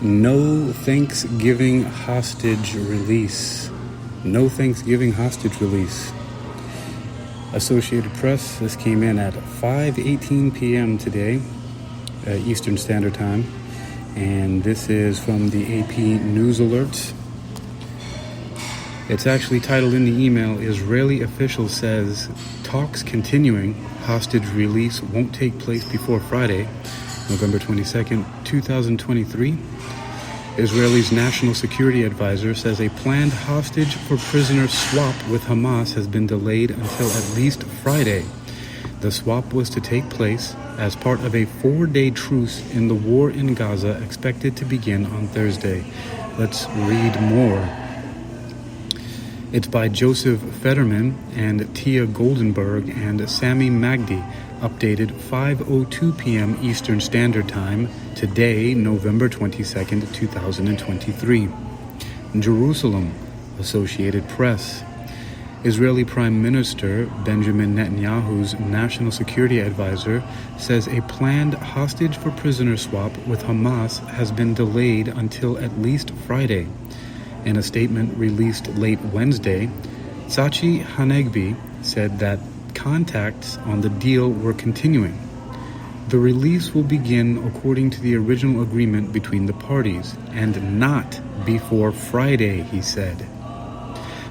No Thanksgiving hostage release. No Thanksgiving hostage release. Associated Press, this came in at 5:18 p.m. today, Eastern Standard Time. And this is from the AP News Alert. It's actually titled in the email, Israeli official says talks continuing, hostage release won't take place before Friday, November 22nd, 2023. Israel's national security advisor says a planned hostage for prisoner swap with Hamas has been delayed until at least Friday. The swap was to take place as part of a 4-day truce in the war in Gaza expected to begin on Thursday. Let's read more. It's by Joseph Fetterman and Tia Goldenberg and Sami Magdi, updated 5:02 p.m. Eastern Standard Time, today, November 22nd, 2023. Jerusalem, Associated Press. Israeli Prime Minister Benjamin Netanyahu's national security advisor says a planned hostage for prisoner swap with Hamas has been delayed until at least Friday. In a statement released late Wednesday, Tzachi Hanegbi said that contacts on the deal were continuing. The release will begin according to the original agreement between the parties, and not before Friday, he said.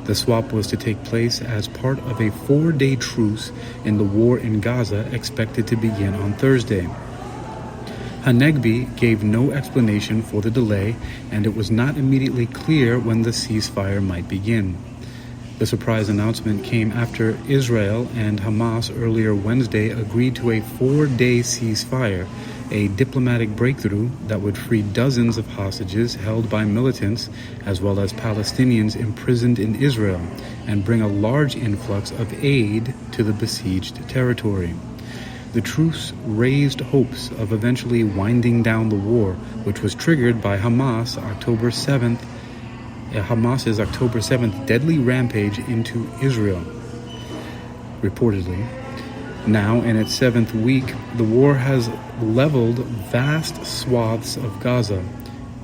The swap was to take place as part of a 4-day truce in the war in Gaza expected to begin on Thursday. Hanegbi gave no explanation for the delay, and it was not immediately clear when the ceasefire might begin. The surprise announcement came after Israel and Hamas earlier Wednesday agreed to a 4-day ceasefire, a diplomatic breakthrough that would free dozens of hostages held by militants as well as Palestinians imprisoned in Israel and bring a large influx of aid to the besieged territory. The truce raised hopes of eventually winding down the war, which was triggered by Hamas's October 7th deadly rampage into Israel. Reportedly, now in its 7th week, the war has leveled vast swaths of Gaza,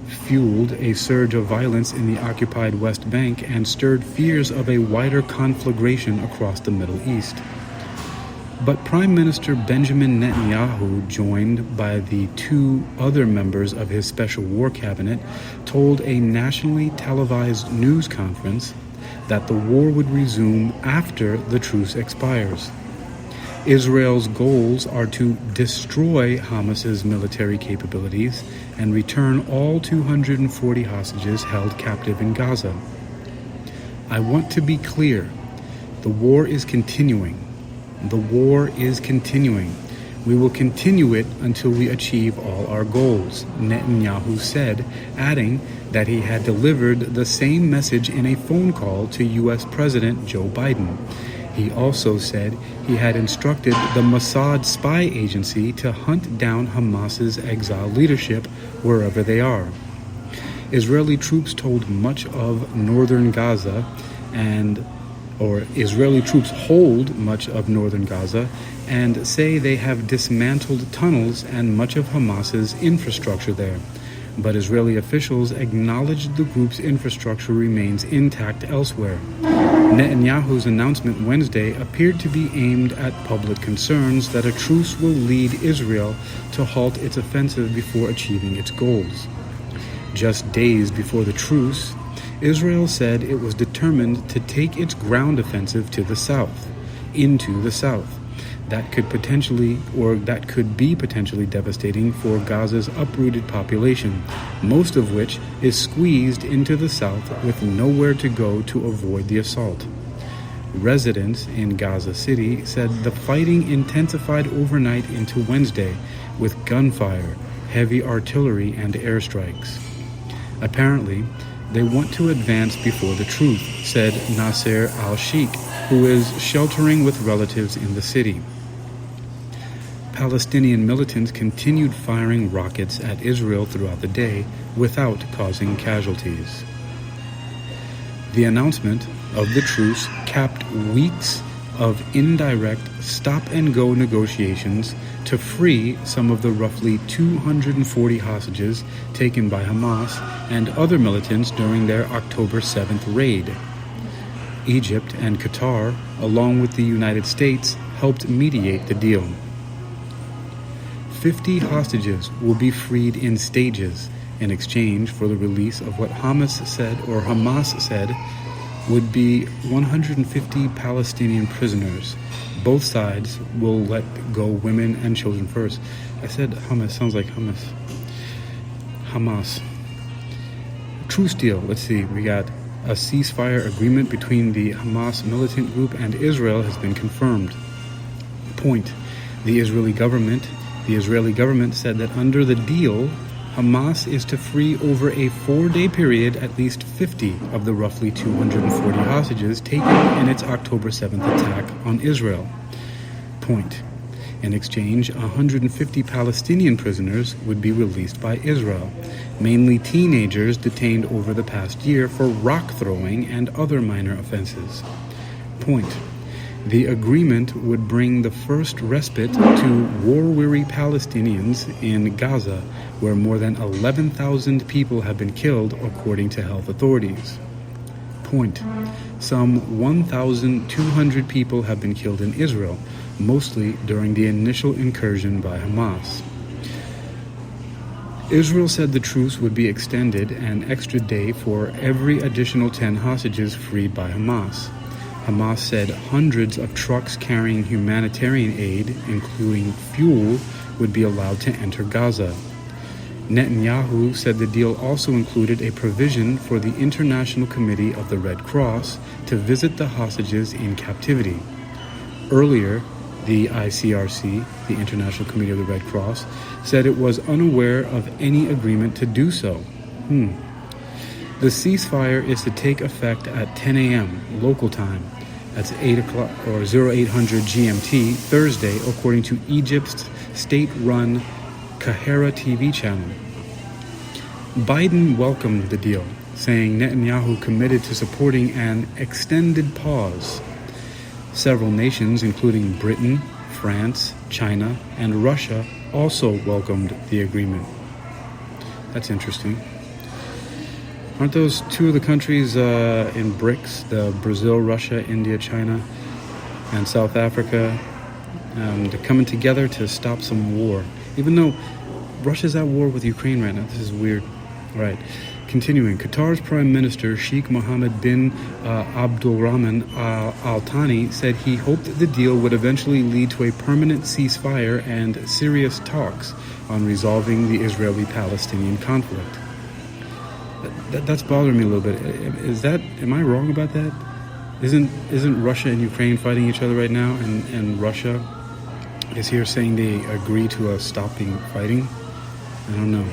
fueled a surge of violence in the occupied West Bank, and stirred fears of a wider conflagration across the Middle East. But Prime Minister Benjamin Netanyahu, joined by the 2 other members of his special war cabinet, told a nationally televised news conference that the war would resume after the truce expires. Israel's goals are to destroy Hamas's military capabilities and return all 240 hostages held captive in Gaza. I want to be clear. The war is continuing. The war is continuing. We will continue it until we achieve all our goals, Netanyahu said, adding that he had delivered the same message in a phone call to U.S. President Joe Biden. He also said he had instructed the Mossad spy agency to hunt down Hamas's exiled leadership wherever they are. Israeli troops told much of northern Gaza Israeli troops hold much of northern Gaza and say they have dismantled tunnels and much of Hamas's infrastructure there. But Israeli officials acknowledged the group's infrastructure remains intact elsewhere. Netanyahu's announcement Wednesday appeared to be aimed at public concerns that a truce will lead Israel to halt its offensive before achieving its goals. Just days before the truce, Israel said it was determined to take its ground offensive to the south, into the south. That could be potentially devastating for Gaza's uprooted population, most of which is squeezed into the south with nowhere to go to avoid the assault. Residents in Gaza City said the fighting intensified overnight into Wednesday with gunfire, heavy artillery, and airstrikes. Apparently, they want to advance before the truce, said Nasser al-Sheikh, who is sheltering with relatives in the city. Palestinian militants continued firing rockets at Israel throughout the day without causing casualties. The announcement of the truce capped weeks of indirect stop-and-go negotiations to free some of the roughly 240 hostages taken by Hamas and other militants during their October 7th raid. Egypt and Qatar, along with the United States, helped mediate the deal. 50 hostages will be freed in stages in exchange for the release of what Hamas said would be 150 Palestinian prisoners. Both sides will let go women and children first. I said Hamas, sounds like hummus. Hamas. Truce deal, let's see, we got a ceasefire agreement between the Hamas militant group and Israel has been confirmed. Point. The Israeli government said that under the deal, Hamas is to free over a 4-day period at least 50 of the roughly 240 hostages taken in its October 7th attack on Israel. Point. In exchange, 150 Palestinian prisoners would be released by Israel, mainly teenagers detained over the past year for rock throwing and other minor offenses. Point. The agreement would bring the first respite to war-weary Palestinians in Gaza, where more than 11,000 people have been killed, according to health authorities. Point. Some 1,200 people have been killed in Israel, mostly during the initial incursion by Hamas. Israel said the truce would be extended an extra day for every additional 10 hostages freed by Hamas. Hamas said hundreds of trucks carrying humanitarian aid, including fuel, would be allowed to enter Gaza. Netanyahu said the deal also included a provision for the International Committee of the Red Cross to visit the hostages in captivity. Earlier, the ICRC, the International Committee of the Red Cross, said it was unaware of any agreement to do so. The ceasefire is to take effect at 10 a.m. local time. That's 8 o'clock or 0800 GMT Thursday, according to Egypt's state-run Kahera TV channel. Biden welcomed the deal, saying Netanyahu committed to supporting an extended pause. Several nations, including Britain, France, China, and Russia, also welcomed the agreement. That's interesting. Aren't those two of the countries in BRICS, the Brazil, Russia, India, China, and South Africa, they're coming together to stop some war? Even though Russia's at war with Ukraine right now. This is weird. All right. Continuing, Qatar's Prime Minister Sheikh Mohammed bin Abdulrahman Al Thani said he hoped the deal would eventually lead to a permanent ceasefire and serious talks on resolving the Israeli-Palestinian conflict. That's bothering me a little bit. Am I wrong about that? Isn't Russia and Ukraine fighting each other right now, and Russia is here saying they agree to a stopping fighting? I don't know.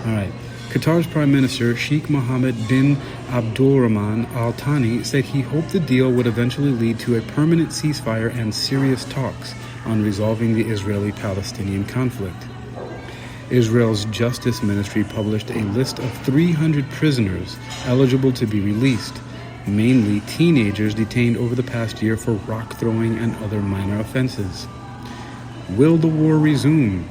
All right. Qatar's Prime Minister Sheikh Mohammed bin Abdulrahman Al Thani said he hoped the deal would eventually lead to a permanent ceasefire and serious talks on resolving the Israeli-Palestinian conflict. Israel's Justice Ministry published a list of 300 prisoners eligible to be released, mainly teenagers detained over the past year for rock throwing and other minor offenses. Will the war resume?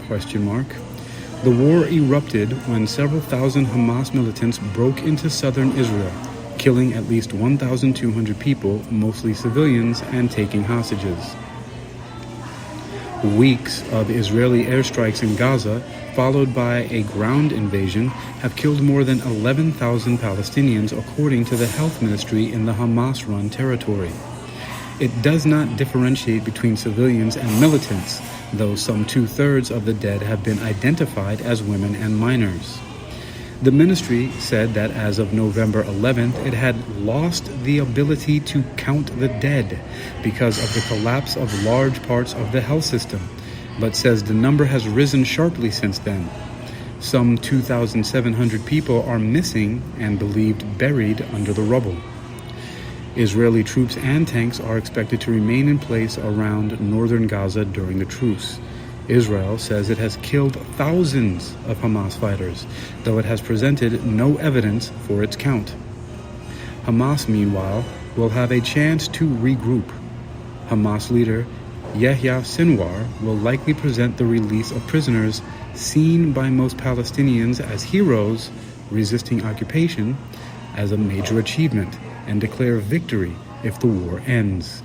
The war erupted when several thousand Hamas militants broke into southern Israel, killing at least 1,200 people, mostly civilians, and taking hostages. Weeks of Israeli airstrikes in Gaza, followed by a ground invasion, have killed more than 11,000 Palestinians, according to the health ministry in the Hamas-run territory. It does not differentiate between civilians and militants, though some 2/3 of the dead have been identified as women and minors. The ministry said that as of November 11th, it had lost the ability to count the dead because of the collapse of large parts of the health system, but says the number has risen sharply since then. Some 2,700 people are missing and believed buried under the rubble. Israeli troops and tanks are expected to remain in place around northern Gaza during the truce. Israel says it has killed thousands of Hamas fighters, though it has presented no evidence for its count. Hamas, meanwhile, will have a chance to regroup. Hamas leader Yahya Sinwar will likely present the release of prisoners seen by most Palestinians as heroes resisting occupation as a major achievement and declare victory if the war ends.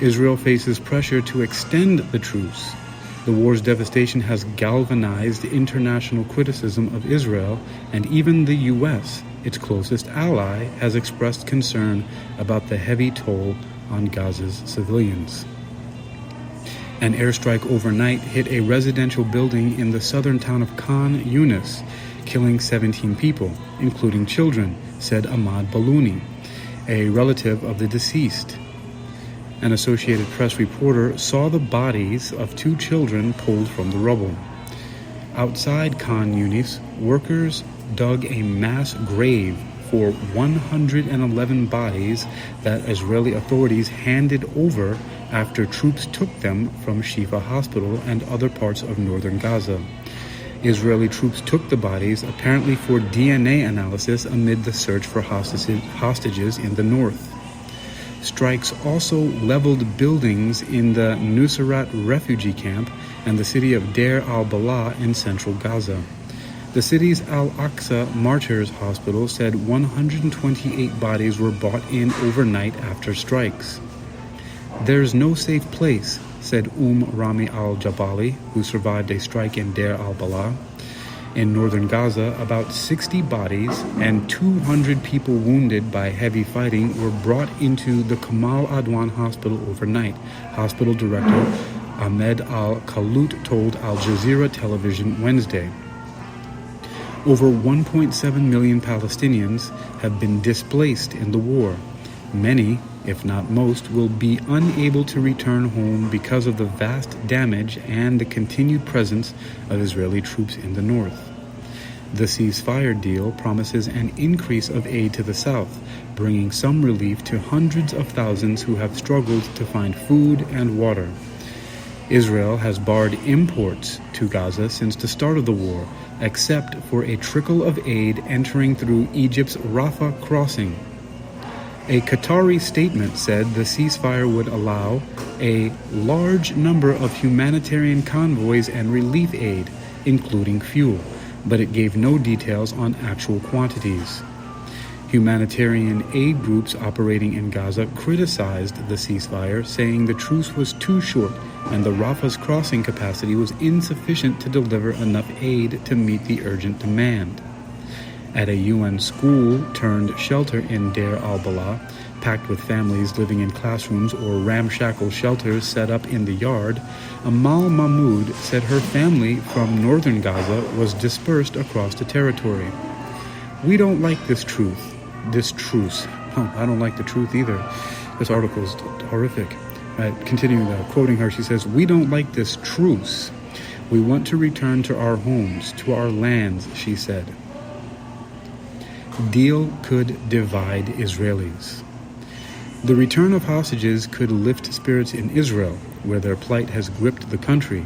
Israel faces pressure to extend the truce. The war's devastation has galvanized international criticism of Israel, and even the U.S., its closest ally, has expressed concern about the heavy toll on Gaza's civilians. An airstrike overnight hit a residential building in the southern town of Khan Yunis, killing 17 people, including children, said Ahmad Balouni, a relative of the deceased. An Associated Press reporter saw the bodies of 2 children pulled from the rubble. Outside Khan Yunis, workers dug a mass grave for 111 bodies that Israeli authorities handed over after troops took them from Shifa Hospital and other parts of northern Gaza. Israeli troops took the bodies apparently for DNA analysis amid the search for hostages in the north. Strikes also leveled buildings in the Nuseirat refugee camp and the city of Deir al-Balah in central Gaza. The city's Al-Aqsa Martyrs Hospital said 128 bodies were brought in overnight after strikes. "There's no safe place," said Rami al-Jabali, who survived a strike in Deir al-Balah. In northern Gaza, about 60 bodies and 200 people wounded by heavy fighting were brought into the Kamal Adwan Hospital overnight, hospital director Ahmed al-Khalut told Al Jazeera Television Wednesday. Over 1.7 million Palestinians have been displaced in the war. Many, if not most, will be unable to return home because of the vast damage and the continued presence of Israeli troops in the north. The ceasefire deal promises an increase of aid to the south, bringing some relief to hundreds of thousands who have struggled to find food and water. Israel has barred imports to Gaza since the start of the war, except for a trickle of aid entering through Egypt's Rafah crossing. A Qatari statement said the ceasefire would allow a large number of humanitarian convoys and relief aid, including fuel, but it gave no details on actual quantities. Humanitarian aid groups operating in Gaza criticized the ceasefire, saying the truce was too short and the Rafah's crossing capacity was insufficient to deliver enough aid to meet the urgent demand. At a UN school turned shelter in Deir al-Balah, packed with families living in classrooms or ramshackle shelters set up in the yard, Amal Mahmoud said her family from northern Gaza was dispersed across the territory. "We don't like this truce. I don't like the truth either. This article is horrific." Continuing quoting her, she says, "We don't like this truce. We want to return to our homes, to our lands," she said. Deal could divide Israelis. The return of hostages could lift spirits in Israel, where their plight has gripped the country.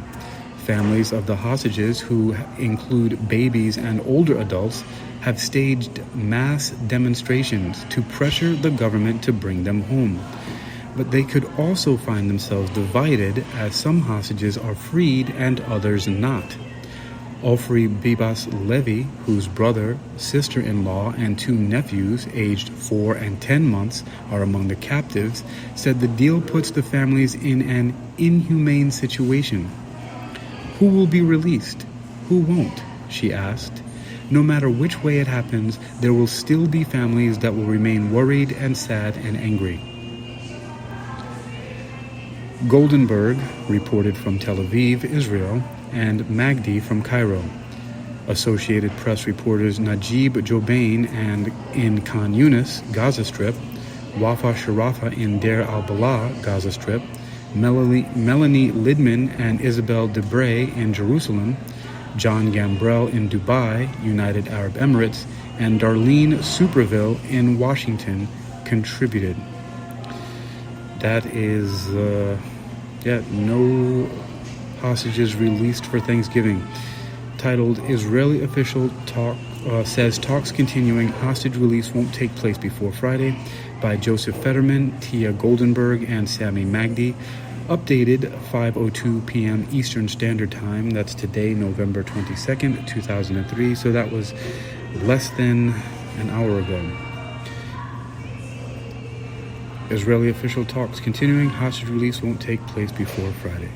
Families of the hostages, who include babies and older adults, have staged mass demonstrations to pressure the government to bring them home. But they could also find themselves divided as some hostages are freed and others not. Ofri Bibas Levi, whose brother, sister-in-law, and 2 nephews, aged 4 and 10 months, are among the captives, said the deal puts the families in an inhumane situation. "Who will be released? Who won't?" she asked. "No matter which way it happens, there will still be families that will remain worried and sad and angry." Goldenberg reported from Tel Aviv, Israel, and Magdi from Cairo. Associated Press reporters Najib Jobain and in Khan Yunis, Gaza Strip, Wafa Sharafa in Deir al-Balah, Gaza Strip, Melanie Lidman and Isabel Debray in Jerusalem, John Gambrell in Dubai, United Arab Emirates, and Darlene Superville in Washington contributed. That is, no hostages released for Thanksgiving. Titled, Israeli Official Says Talks Continuing, Hostage Release Won't Take Place Before Friday, by Joseph Fetterman, Tia Goldenberg, and Sami Magdi. Updated 5:02 p.m. Eastern Standard Time. That's today, November 22nd, 2003. So that was less than an hour ago. Israeli official talks continuing. Hostage release won't take place before Friday.